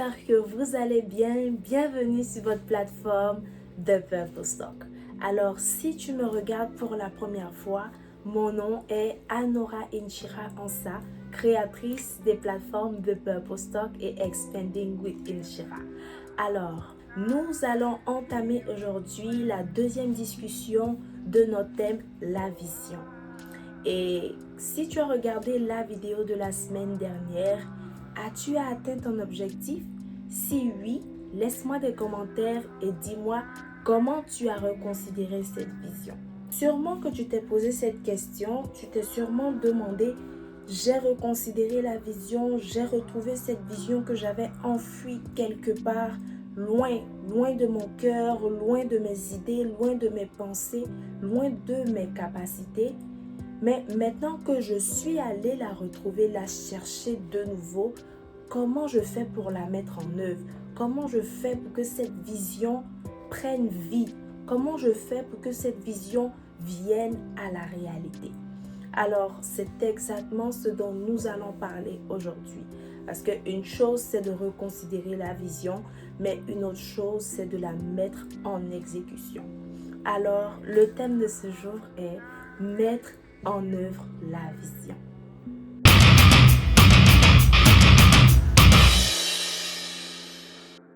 j'espère que vous allez bien. Bienvenue sur votre plateforme The Purpose Talk. Alors, si tu me regardes pour la première fois, mon nom est Anora Inchira Ansa, créatrice des plateformes The Purpose Talk et Expanding with Inchira. Alors, nous allons entamer aujourd'hui la deuxième discussion de notre thème, la vision. Et si tu as regardé la vidéo de la semaine dernière, as-tu atteint ton objectif? Si oui, laisse-moi des commentaires et dis-moi comment tu as reconsidéré cette vision. Sûrement que tu t'es posé cette question, tu t'es sûrement demandé, j'ai reconsidéré la vision, j'ai retrouvé cette vision que j'avais enfouie quelque part, loin de mon cœur, loin de mes idées, loin de mes pensées, loin de mes capacités. Mais maintenant que je suis allée la retrouver, la chercher de nouveau, comment je fais pour la mettre en œuvre? Comment je fais pour que cette vision prenne vie? Comment je fais pour que cette vision vienne à la réalité? Alors, c'est exactement ce dont nous allons parler aujourd'hui. Parce qu'une chose, c'est de reconsidérer la vision, mais une autre chose, c'est de la mettre en exécution. Alors, le thème de ce jour est mettre en œuvre la vision.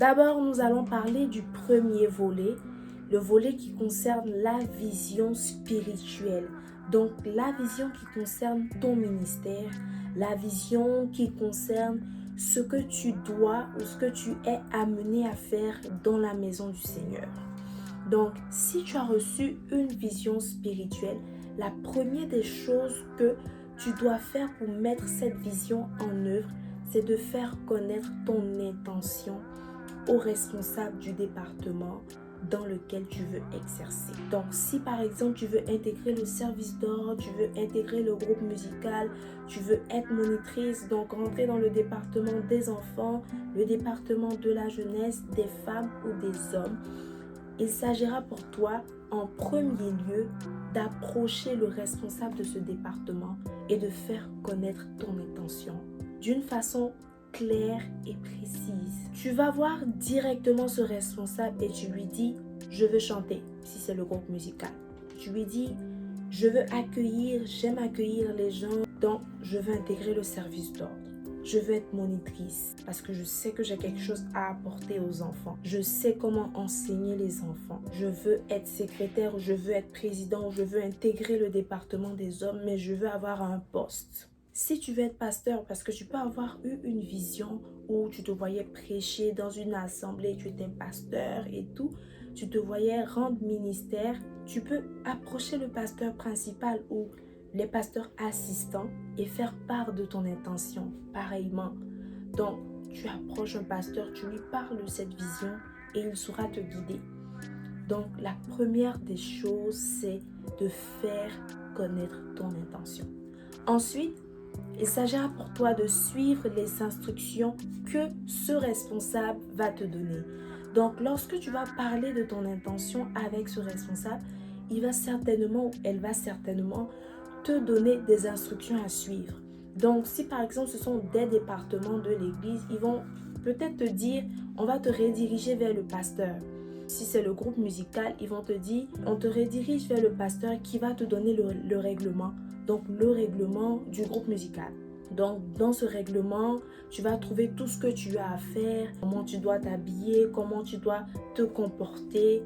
D'abord, nous allons parler du premier volet, le volet qui concerne la vision spirituelle. Donc, la vision qui concerne ton ministère, la vision qui concerne ce que tu dois ou ce que tu es amené à faire dans la maison du Seigneur. Donc, si tu as reçu une vision spirituelle, la première des choses que tu dois faire pour mettre cette vision en œuvre, c'est de faire connaître ton intention aux responsables du département dans lequel tu veux exercer. Donc, si par exemple tu veux intégrer le service d'ordre, tu veux intégrer le groupe musical, tu veux être monitrice, donc rentrer dans le département des enfants, le département de la jeunesse, des femmes ou des hommes, il s'agira pour toi, en premier lieu, d'approcher le responsable de ce département et de faire connaître ton intention d'une façon claire et précise. Tu vas voir directement ce responsable et tu lui dis « Je veux chanter » si c'est le groupe musical. Tu lui dis « Je veux accueillir, j'aime accueillir les gens, donc je veux intégrer le service d'ordre. » Je veux être monitrice parce que je sais que j'ai quelque chose à apporter aux enfants. Je sais comment enseigner les enfants. Je veux être secrétaire, je veux être président, je veux intégrer le département des hommes, mais je veux avoir un poste. Si tu veux être pasteur, parce que tu peux avoir eu une vision où tu te voyais prêcher dans une assemblée, tu étais pasteur et tout, tu te voyais rendre ministère, tu peux approcher le pasteur principal ou les pasteurs assistants et faire part de ton intention pareillement. Donc, tu approches un pasteur, tu lui parles de cette vision et il saura te guider. Donc, la première des choses, c'est de faire connaître ton intention. Ensuite, il s'agira pour toi de suivre les instructions que ce responsable va te donner. Donc, lorsque tu vas parler de ton intention avec ce responsable, il va certainement ou elle va certainement te donner des instructions à suivre. Donc, si par exemple ce sont des départements de l'église, ils vont peut-être te dire, on va te rediriger vers le pasteur. Si c'est le groupe musical, ils vont te dire, on te redirige vers le pasteur qui va te donner le règlement. Donc, le règlement du groupe musical. Donc, dans ce règlement, tu vas trouver tout ce que tu as à faire, comment tu dois t'habiller, comment tu dois te comporter,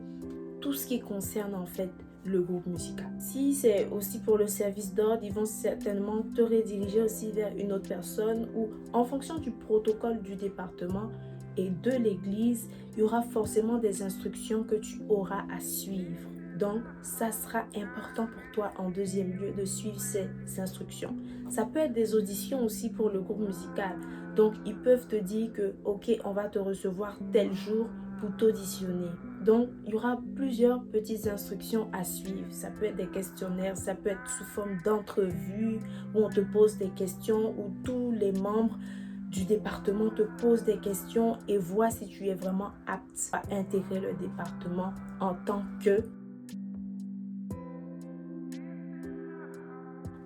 tout ce qui concerne en fait le groupe musical. Si c'est aussi pour le service d'ordre, ils vont certainement te rediriger aussi vers une autre personne ou en fonction du protocole du département et de l'église, il y aura forcément des instructions que tu auras à suivre. Donc, ça sera important pour toi en deuxième lieu de suivre ces instructions. Ça peut être des auditions aussi pour le groupe musical. Donc, ils peuvent te dire que, ok, on va te recevoir tel jour pour t'auditionner. Donc, il y aura plusieurs petites instructions à suivre. Ça peut être des questionnaires, ça peut être sous forme d'entrevue où on te pose des questions, où tous les membres du département te posent des questions et voient si tu es vraiment apte à intégrer le département en tant que.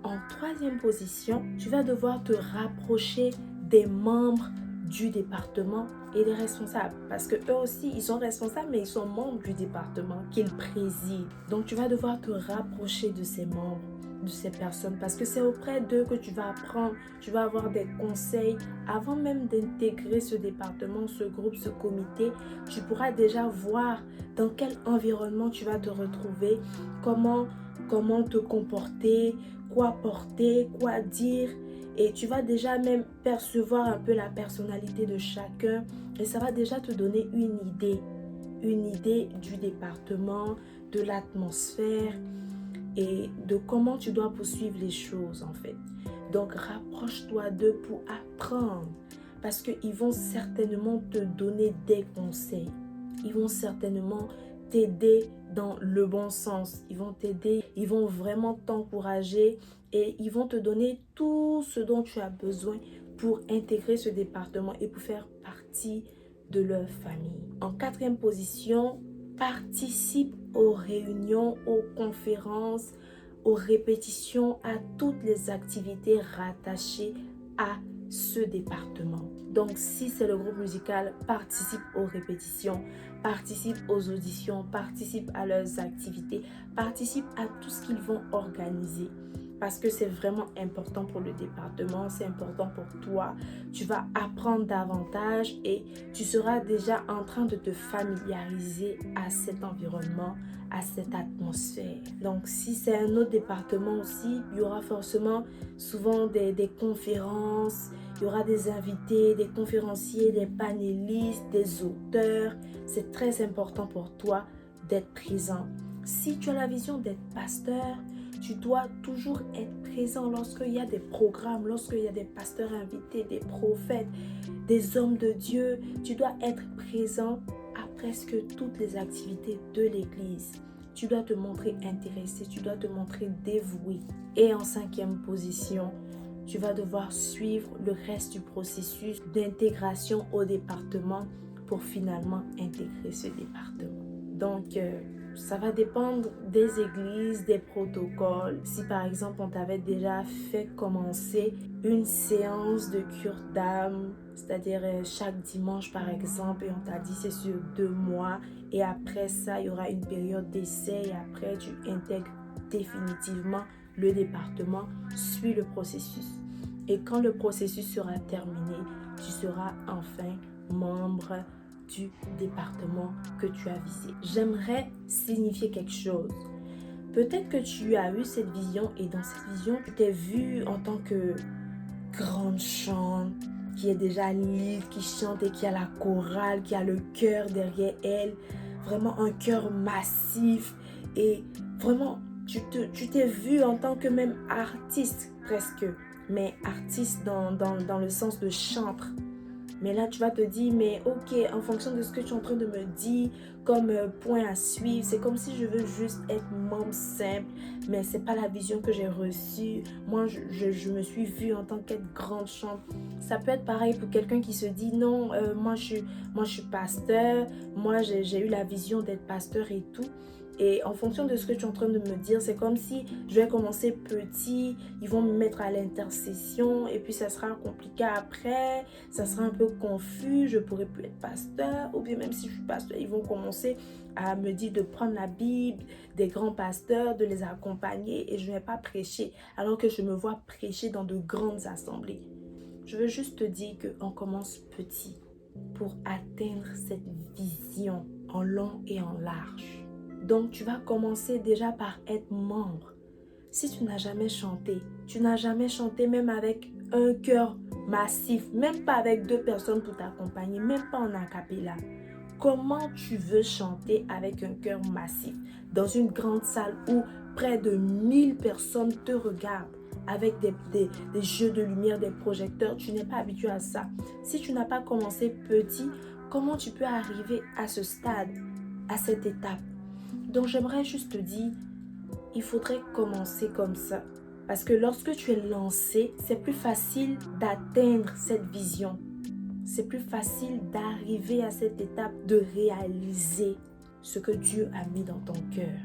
En troisième position, tu vas devoir te rapprocher des membres du département et des responsables. Parce que eux aussi, ils sont responsables, mais ils sont membres du département qu'ils président. Donc, tu vas devoir te rapprocher de ces membres, de ces personnes, parce que c'est auprès d'eux que tu vas apprendre, tu vas avoir des conseils. Avant même d'intégrer ce département, ce groupe, ce comité, tu pourras déjà voir dans quel environnement tu vas te retrouver, comment te comporter, quoi porter, quoi dire. Et tu vas déjà même percevoir un peu la personnalité de chacun. Et ça va déjà te donner une idée du département, de l'atmosphère et de comment tu dois poursuivre les choses en fait. Donc rapproche-toi d'eux pour apprendre parce qu'ils vont certainement te donner des conseils. Ils vont certainement t'aider dans le bon sens. Ils vont t'aider, ils vont vraiment t'encourager et ils vont te donner tout ce dont tu as besoin pour intégrer ce département et pour faire partie de leur famille. En quatrième position, participe aux réunions, aux conférences, aux répétitions, à toutes les activités rattachées à ce département. Donc, si c'est le groupe musical, participe aux répétitions, participe aux auditions, participe à leurs activités, participe à tout ce qu'ils vont organiser. Parce que c'est vraiment important pour le département, c'est important pour toi. Tu vas apprendre davantage et tu seras déjà en train de te familiariser à cet environnement, à cette atmosphère. Donc, si c'est un autre département aussi, il y aura forcément souvent des conférences, il y aura des invités, des conférenciers, des panélistes, des auteurs. C'est très important pour toi d'être présent. Si tu as la vision d'être pasteur, tu dois toujours être présent lorsqu'il y a des programmes, lorsqu'il y a des pasteurs invités, des prophètes, des hommes de Dieu. Tu dois être présent à presque toutes les activités de l'église. Tu dois te montrer intéressé, tu dois te montrer dévoué. Et en cinquième position, tu vas devoir suivre le reste du processus d'intégration au département pour finalement intégrer ce département. Donc, ça va dépendre des églises, des protocoles. Si par exemple, on t'avait déjà fait commencer une séance de cure d'âme, c'est-à-dire chaque dimanche par exemple, et on t'a dit c'est sur 2 mois, et après ça, il y aura une période d'essai, et après tu intègres définitivement le département, suis le processus. Et quand le processus sera terminé, tu seras enfin membre du département que tu as visé. J'aimerais signifier quelque chose. Peut-être que tu as eu cette vision et dans cette vision, tu t'es vu en tant que grande chante, qui est déjà libre, qui chante et qui a la chorale, qui a le cœur derrière elle. Vraiment un cœur massif et vraiment, tu t'es vu en tant que même artiste presque, mais artiste dans le sens de chantre. Mais là, tu vas te dire, mais ok, en fonction de ce que tu es en train de me dire, comme point à suivre, c'est comme si je veux juste être membre simple, mais ce n'est pas la vision que j'ai reçue. Moi, je me suis vue en tant qu'être grande chante. Ça peut être pareil pour quelqu'un qui se dit, non, moi, je suis pasteur, moi, j'ai eu la vision d'être pasteur et tout. Et en fonction de ce que tu es en train de me dire, c'est comme si je vais commencer petit, ils vont me mettre à l'intercession et puis ça sera compliqué après, ça sera un peu confus, je ne pourrai plus être pasteur. Ou bien même si je suis pasteur, ils vont commencer à me dire de prendre la Bible, des grands pasteurs, de les accompagner et je ne vais pas prêcher alors que je me vois prêcher dans de grandes assemblées. Je veux juste te dire qu'on commence petit pour atteindre cette vision en long et en large. Donc, tu vas commencer déjà par être membre. Si tu n'as jamais chanté, même avec un cœur massif, même pas avec 2 personnes pour t'accompagner, même pas en a cappella. Comment tu veux chanter avec un cœur massif dans une grande salle où près de 1000 personnes te regardent avec des jeux de lumière, des projecteurs? Tu n'es pas habitué à ça. Si tu n'as pas commencé petit, comment tu peux arriver à ce stade, à cette étape? Donc, j'aimerais juste te dire, il faudrait commencer comme ça. Parce que lorsque tu es lancé, c'est plus facile d'atteindre cette vision. C'est plus facile d'arriver à cette étape de réaliser ce que Dieu a mis dans ton cœur.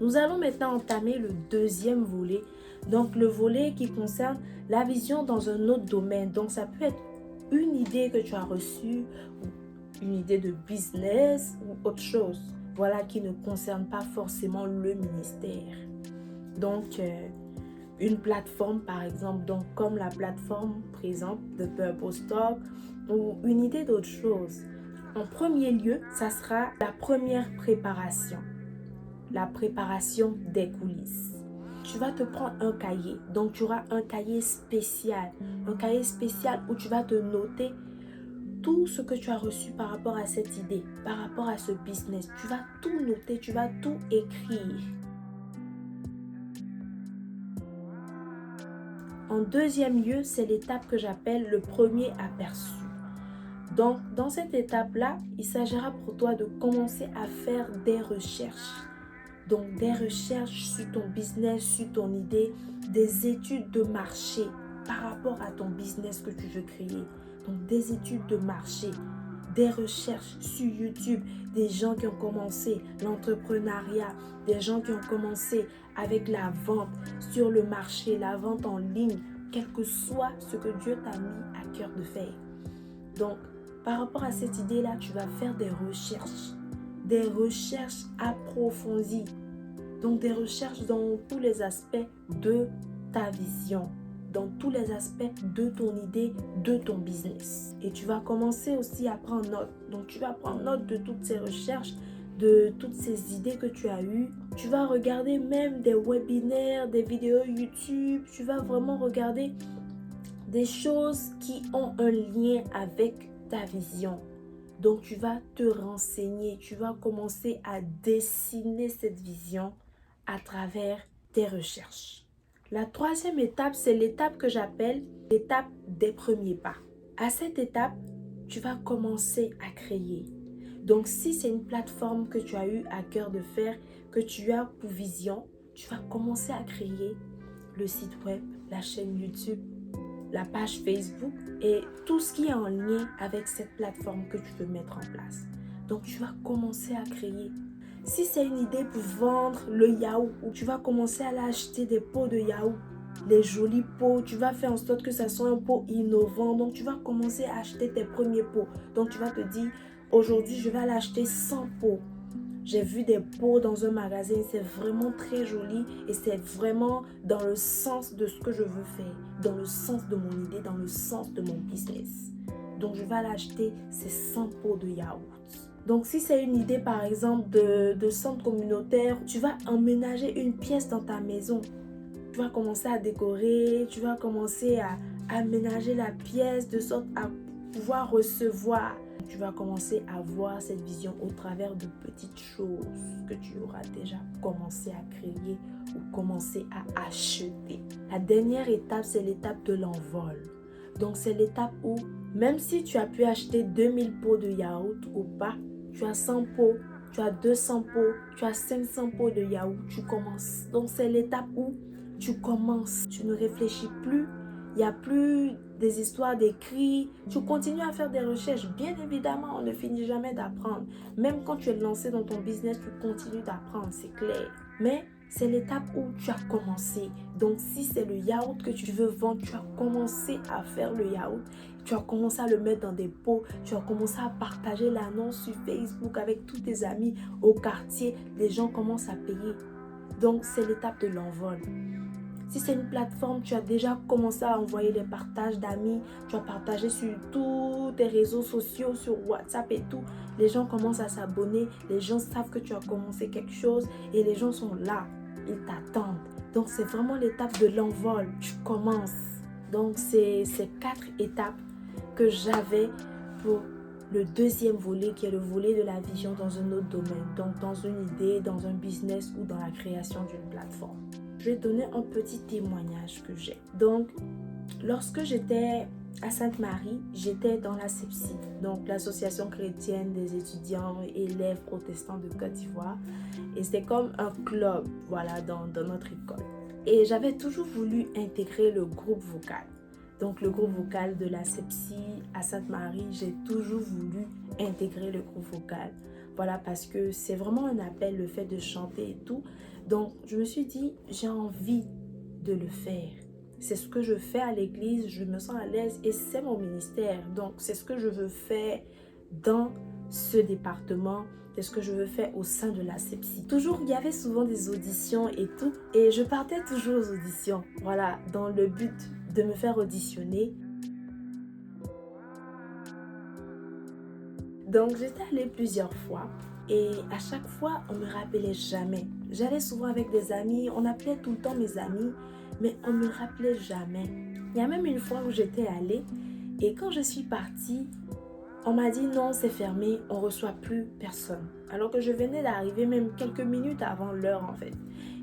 Nous allons maintenant entamer le deuxième volet. Donc, le volet qui concerne La vision dans un autre domaine. Donc, ça peut être une idée que tu as reçue, ou une idée de business ou autre chose. Voilà, qui ne concerne pas forcément le ministère. Donc, une plateforme, par exemple, donc comme la plateforme présente de Purple Talk, ou une idée d'autre chose. En premier lieu, ça sera la première préparation. La préparation des coulisses. Tu vas te prendre un cahier. Donc, tu auras un cahier spécial. Un cahier spécial où tu vas te noter tout ce que tu as reçu par rapport à cette idée, par rapport à ce business. Tu vas tout noter, tu vas tout écrire. En deuxième lieu, c'est l'étape que j'appelle le premier aperçu. Donc, dans cette étape-là, il s'agira pour toi de commencer à faire des recherches. Donc, des recherches sur ton business, sur ton idée, des études de marché par rapport à ton business que tu veux créer. Donc, des études de marché, des recherches sur YouTube, des gens qui ont commencé l'entrepreneuriat, des gens qui ont commencé avec la vente sur le marché, la vente en ligne, quel que soit ce que Dieu t'a mis à cœur de faire. Donc, par rapport à cette idée-là, tu vas faire des recherches approfondies. Donc, des recherches dans tous les aspects de ta vision, dans tous les aspects de ton idée, de ton business. Et tu vas commencer aussi à prendre note. Donc, tu vas prendre note de toutes ces recherches, de toutes ces idées que tu as eues. Tu vas regarder même des webinaires, des vidéos YouTube. Tu vas vraiment regarder des choses qui ont un lien avec ta vision. Donc, tu vas te renseigner. Tu vas commencer à dessiner cette vision à travers tes recherches. La troisième étape, c'est l'étape que j'appelle l'étape des premiers pas. À cette étape, tu vas commencer à créer. Donc, si c'est une plateforme que tu as eu à cœur de faire, que tu as pour vision, tu vas commencer à créer le site web, la chaîne YouTube, la page Facebook et tout ce qui est en lien avec cette plateforme que tu veux mettre en place. Donc, tu vas commencer à créer. Si c'est une idée pour vendre le yaourt, ou tu vas commencer à acheter des pots de yaourt, les jolis pots, tu vas faire en sorte que ça soit un pot innovant. Donc, tu vas commencer à acheter tes premiers pots. Donc, tu vas te dire, aujourd'hui, je vais aller acheter 100 pots. J'ai vu des pots dans un magasin, c'est vraiment très joli et c'est vraiment dans le sens de ce que je veux faire, dans le sens de mon idée, dans le sens de mon business. Donc, je vais aller acheter ces 100 pots de yaourt. Donc, si c'est une idée, par exemple, de centre communautaire, tu vas emménager une pièce dans ta maison. Tu vas commencer à décorer, tu vas commencer à aménager la pièce de sorte à pouvoir recevoir. Tu vas commencer à voir cette vision au travers de petites choses que tu auras déjà commencé à créer ou commencé à acheter. La dernière étape, c'est l'étape de l'envol. Donc, c'est l'étape où, même si tu as pu acheter 2000 pots de yaourt ou pas, tu as 100 pots, tu as 200 pots, tu as 500 pots de yaourt, tu commences. Donc, c'est l'étape où tu commences. Tu ne réfléchis plus. Il n'y a plus des histoires d'écrits. Tu continues à faire des recherches. Bien évidemment, on ne finit jamais d'apprendre. Même quand tu es lancé dans ton business, tu continues d'apprendre, c'est clair. Mais c'est l'étape où tu as commencé. Donc, si c'est le yaourt que tu veux vendre, tu as commencé à faire le yaourt. Tu as commencé à le mettre dans des pots. Tu as commencé à partager l'annonce sur Facebook avec tous tes amis au quartier. Les gens commencent à payer. Donc, c'est l'étape de l'envol. Si c'est une plateforme, tu as déjà commencé à envoyer des partages d'amis, tu as partagé sur tous tes réseaux sociaux, sur WhatsApp et tout. Les gens commencent à s'abonner, les gens savent que tu as commencé quelque chose et les gens sont là, ils t'attendent. Donc, c'est vraiment l'étape de l'envol, tu commences. Donc, c'est ces 4 étapes que j'avais pour le deuxième volet qui est le volet de la vision dans un autre domaine. Donc, dans une idée, dans un business ou dans la création d'une plateforme. Je vais donner un petit témoignage que j'ai. Donc, lorsque j'étais à Sainte-Marie, j'étais dans la CEPSI, donc l'association chrétienne des étudiants et élèves protestants de Côte d'Ivoire. Et c'était comme un club, voilà, dans notre école. Et j'avais toujours voulu intégrer le groupe vocal. Donc, le groupe vocal de la CEPSI à Sainte-Marie, j'ai toujours voulu intégrer le groupe vocal. Voilà, parce que c'est vraiment un appel, le fait de chanter et tout. Donc, je me suis dit, j'ai envie de le faire. c'est ce que je fais à l'église, je me sens à l'aise et c'est mon ministère. Donc, c'est ce que je veux faire dans ce département, c'est ce que je veux faire au sein de l'ASEPSI. Toujours, il y avait souvent des auditions et tout, et je partais toujours aux auditions, voilà, dans le but de me faire auditionner. Donc, j'étais allée plusieurs fois et à chaque fois, on me rappelait jamais. J'allais souvent avec des amis, on appelait tout le temps mes amis, mais on me rappelait jamais. Il y a même une fois où j'étais allée et quand je suis partie, on m'a dit non, c'est fermé, on ne reçoit plus personne. Alors que je venais d'arriver même quelques minutes avant l'heure en fait.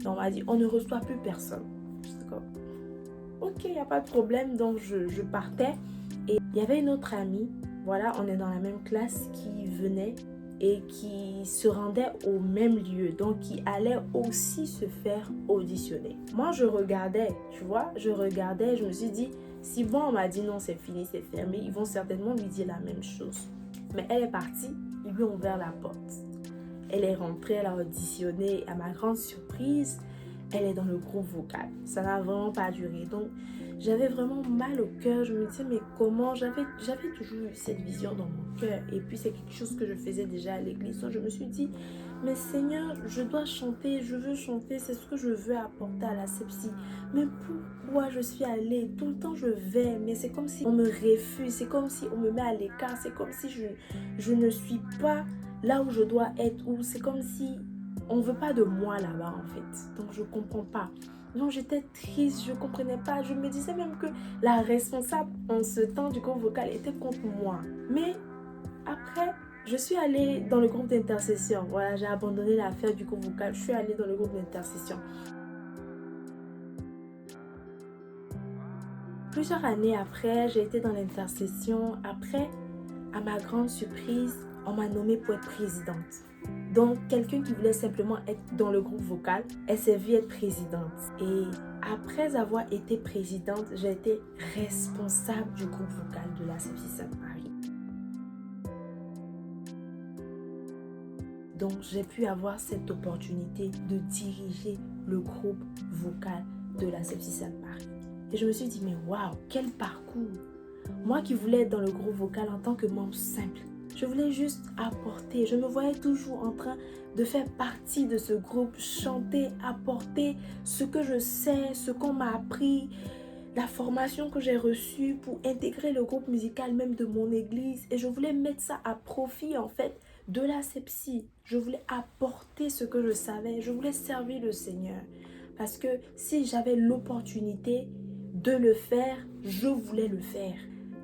Et on m'a dit on ne reçoit plus personne. J'étais comme ok, il n'y a pas de problème. Donc je partais et il y avait une autre amie, voilà, on est dans la même classe, qui venait et qui se rendait au même lieu, donc qui allait aussi se faire auditionner. Moi, je regardais, tu vois, je regardais, je me suis dit, si bon, on m'a dit non, c'est fini, c'est fermé, ils vont certainement lui dire la même chose. Mais elle est partie, ils lui ont ouvert la porte. Elle est rentrée, elle a auditionné, à ma grande surprise, elle est dans le groupe vocal. Ça n'a vraiment pas duré. Donc, j'avais vraiment mal au cœur. Je me disais, mais comment? J'avais toujours eu cette vision dans mon cœur. Et puis, c'est quelque chose que je faisais déjà à l'église. Donc, je me suis dit, mais Seigneur, je dois chanter, je veux chanter. C'est ce que je veux apporter à l'ASEPSI. Mais pourquoi je suis allée? Tout le temps, je vais. Mais c'est comme si on me refuse. C'est comme si on me met à l'écart. C'est comme si je ne suis pas là où je dois être. Ou c'est comme si on ne veut pas de moi là-bas en fait. Donc je ne comprends pas. Donc j'étais triste, je ne comprenais pas. Je me disais même que la responsable en ce temps du groupe vocal était contre moi. Mais après, je suis allée dans le groupe d'intercession. Voilà, j'ai abandonné l'affaire du groupe vocal. Je suis allée dans le groupe d'intercession. Plusieurs années après, j'ai été dans l'intercession. Après, à ma grande surprise, on m'a nommée pour être présidente. Donc, quelqu'un qui voulait simplement être dans le groupe vocal, elle s'est vue être présidente. Et après avoir été présidente, j'ai été responsable du groupe vocal de l'ASEPSI Sainte-Marie. Donc, j'ai pu avoir cette opportunité de diriger le groupe vocal de l'ASEPSI Sainte-Marie. Et je me suis dit, mais waouh, quel parcours! Moi qui voulais être dans le groupe vocal en tant que membre simple, je voulais juste apporter. Je me voyais toujours en train de faire partie de ce groupe, chanter, apporter ce que je sais, ce qu'on m'a appris, la formation que j'ai reçue pour intégrer le groupe musical même de mon église. Et je voulais mettre ça à profit en fait de l'ASEPSI. Je voulais apporter ce que je savais. Je voulais servir le Seigneur. Parce que si j'avais l'opportunité de le faire, je voulais le faire.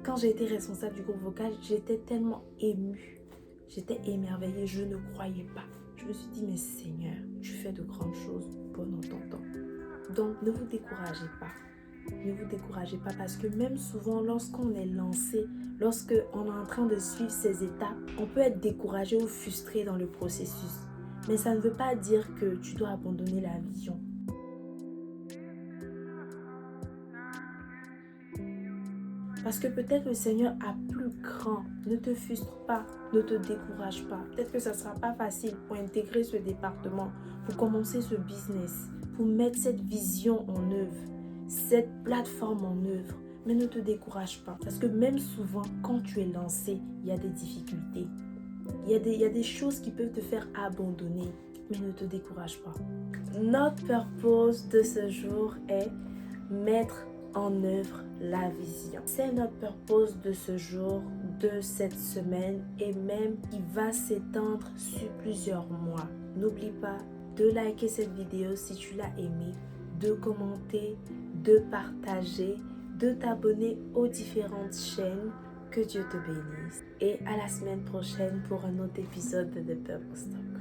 Quand j'ai été responsable du groupe vocal, j'étais tellement émue. J'étais émerveillée, je ne croyais pas. Je me suis dit, mais Seigneur, tu fais de grandes choses pendant ton temps. Donc, ne vous découragez pas. Ne vous découragez pas parce que même souvent, lorsqu'on est lancé, lorsqu'on est en train de suivre ces étapes, on peut être découragé ou frustré dans le processus. Mais ça ne veut pas dire que tu dois abandonner la vision. Parce que peut-être le Seigneur a plus grand. Ne te frustre pas, ne te décourage pas. Peut-être que ça ne sera pas facile pour intégrer ce département, pour commencer ce business, pour mettre cette vision en œuvre, cette plateforme en œuvre. Mais ne te décourage pas. Parce que même souvent, quand tu es lancé, il y a des difficultés. Il y a des choses qui peuvent te faire abandonner. Mais ne te décourage pas. Notre purpose de ce jour est mettre en œuvre la vision. C'est notre purpose de ce jour, de cette semaine et même qui va s'étendre sur plusieurs mois. N'oublie pas de liker cette vidéo si tu l'as aimée, de commenter, de partager, de t'abonner aux différentes chaînes. Que Dieu te bénisse. Et à la semaine prochaine pour un autre épisode de The Purpose Talk.